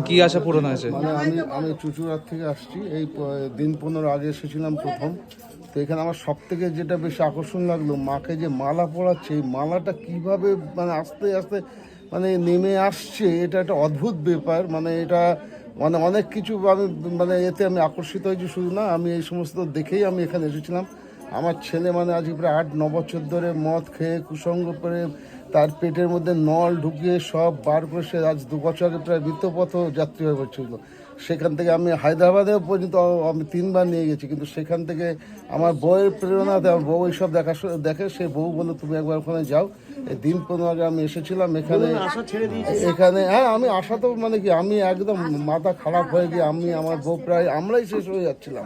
কি আশা পূরণ হয়েছে? মানে আমি চুচুড়ার থেকে আসছি, এই দিন 15 আগে এসেছিলাম প্রথম। তো এখানে আমার সব থেকে যেটা বেশি আকর্ষণ লাগলো, মাকে যে মালা পরাচ্ছে, এই মালাটা কিভাবে মানে আস্তে আস্তে মানে নেমে আসছে, এটা একটা অদ্ভুত ব্যাপার। মানে এটা মানে অনেক কিছু আমি মানে এতে আমি আকর্ষিত হয়েছি। শুধু না, আমি এই সমস্ত দেখেই আমি এখানে এসেছিলাম। আমার ছেলে মানে আজ প্রায় 8-9 বছর ধরে মদ খেয়ে কুসঙ্গ করে তার পেটের মধ্যে নল ঢুকিয়ে সব বার করে সে আজ 2 বছর আগে প্রায় মৃত্যুপথ যাত্রী হয়ে পড়ছিল। সেখান থেকে আমি হায়দ্রাবাদেও পর্যন্ত আমি 3বার নিয়ে গেছি, কিন্তু সেখান থেকে আমার বউয়ের প্রেরণাতে আমার বউ এইসব দেখে। সে বউ বললো তুমি একবার ওখানে যাও। এই দিন 15 আগে আমি এসেছিলাম এখানে হ্যাঁ, আমি আশা তো মানে কি, আমি একদম মাথা খারাপ হয়ে গিয়ে আমি আমার বউ প্রায় আমরাই শেষ হয়ে যাচ্ছিলাম।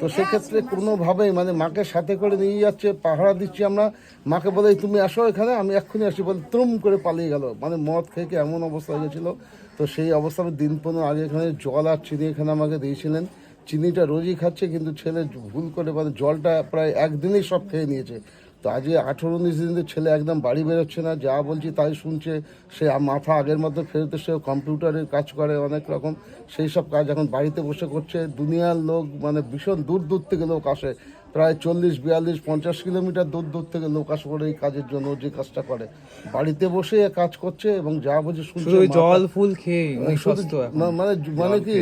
তো সেক্ষেত্রে কোনোভাবেই মানে মাকে সাথে করে নিয়ে যাচ্ছে, পাহারা দিচ্ছি আমরা। মাকে বলে তুমি আসো এখানে, আমি এক্ষুনি আসি বলে ত্রুম করে পালিয়ে গেল। মানে মদ খেয়ে এমন অবস্থা হয়ে গেছিলো। তো সেই অবস্থা আমি দিন 15 আগে এখানে জল আর চিনি এখানে আমাকে দিয়েছিলেন। চিনিটা রোজই খাচ্ছে, কিন্তু ছেলে ভুল করে মানে জলটা প্রায় একদিনেই সব খেয়ে নিয়েছে। তো আজকে 18-19 দিন ধরে ছেলে একদম বাড়ি বেরোচ্ছে না, যা বলছি তাই শুনছে। সে মাথা আগের মতো ফেরত এসে কম্পিউটারের কাজ করে অনেক রকম, সেই সব কাজ এখন বাড়িতে বসে করছে। দুনিয়ার লোক মানে ভীষণ দূর দূর থেকে লোক আসে, প্রায় 40-42-50 কিলোমিটার দূর দূর থেকে লোক আসে পড়ে এই কাজের জন্য। যে কাজটা করে বাড়িতে বসে কাজ করছে এবং যা বলছে শুনছে। জল ফুল খেয়ে মানে মানে কি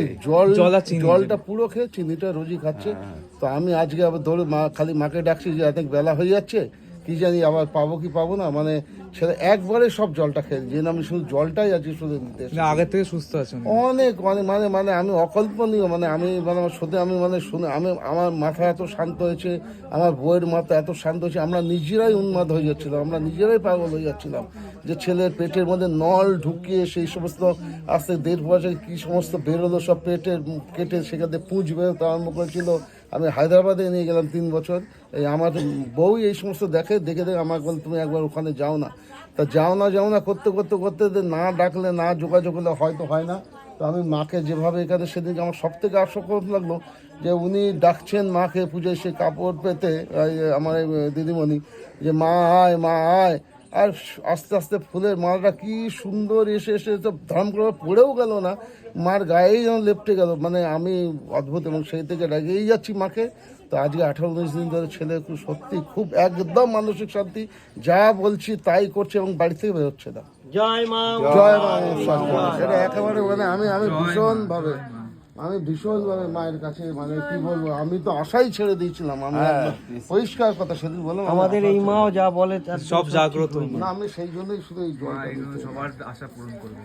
জলটা পুরো খেয়ে চিনিটা রোজই খাচ্ছে। তো আমি আজকে আবার ধরে খালি মাকে ডাকছি যে এত বেলা হয়ে যাচ্ছে, কি জানি আবার পাবো কি পাবো না। মানে ছেলে একবারে সব জলটা খেয়ে যে আমি শুধু জলটাই আজকে শুধু নিতে আগের থেকে সুস্থ আছেন অনেক মানে মানে মানে আমি অকল্পনীয়। মানে আমি মানে সত্যি আমি মানে শুনে আমি আমার মাথা এত শান্ত হয়েছে, আমার বইয়ের মাথা এত শান্ত হয়েছে, আমরা নিজেরাই উন্মাদ হয়ে যাচ্ছিলাম, আমরা নিজেরাই পাগল হয়ে যাচ্ছিলাম। যে ছেলের পেটের মধ্যে নল ঢুকিয়ে সেই সমস্ত আস্তে 1.5 বছর কী সমস্ত বেরোলো সব পেটের কেটে, সেখানে পুঁজ বেরোতে আরম্ভ করেছিল। আমি হায়দ্রাবাদে নিয়ে গেলাম 3 বছর। এই আমার বউ এই সমস্ত দেখে আমাকে বলে তুমি একবার ওখানে যাও না। তা যাও না করতে করতে করতে না ডাকলে না যোগাযোগ হলে হয়তো হয় না। তো আমি মাকে যেভাবে এখানে সেদিনকে আমার সব থেকে আশ্চর্য লাগলো যে উনি ডাকছেন মাকে পুজোয়, সে কাপড় পেতে আমার এই দিদিমণি যে মা আয় মা আয়। আর আস্তে আস্তে ফুলের মালাটা কি সুন্দর এসে এসে তো ধাম করে পড়েও গেল না, মার গায়েই যেন লেপটে গেল। মানে আমি অদ্ভুত, এবং সেই থেকে রেগেই যাচ্ছি মাকে। তো আজকে 18-19 দিন ধরে ছেলে খুব সত্যি খুব একদম মানসিক শান্তি, যা বলছি তাই করছে এবং বাড়ি থেকে বেরোচ্ছে না। জয় মা সেটা একেবারে মানে আমি ভীষণভাবে মায়ের কাছে মানে কি বলবো, আমি তো আশাই ছেড়ে দিয়েছিলাম। আমি পরিষ্কার কথা সেদিন বললাম, আমাদের এই মাও যা বলে সব জাগ্রত। না, আমি সেই জন্যই শুধু এই জলটা সবার আশা পূরণ করবে।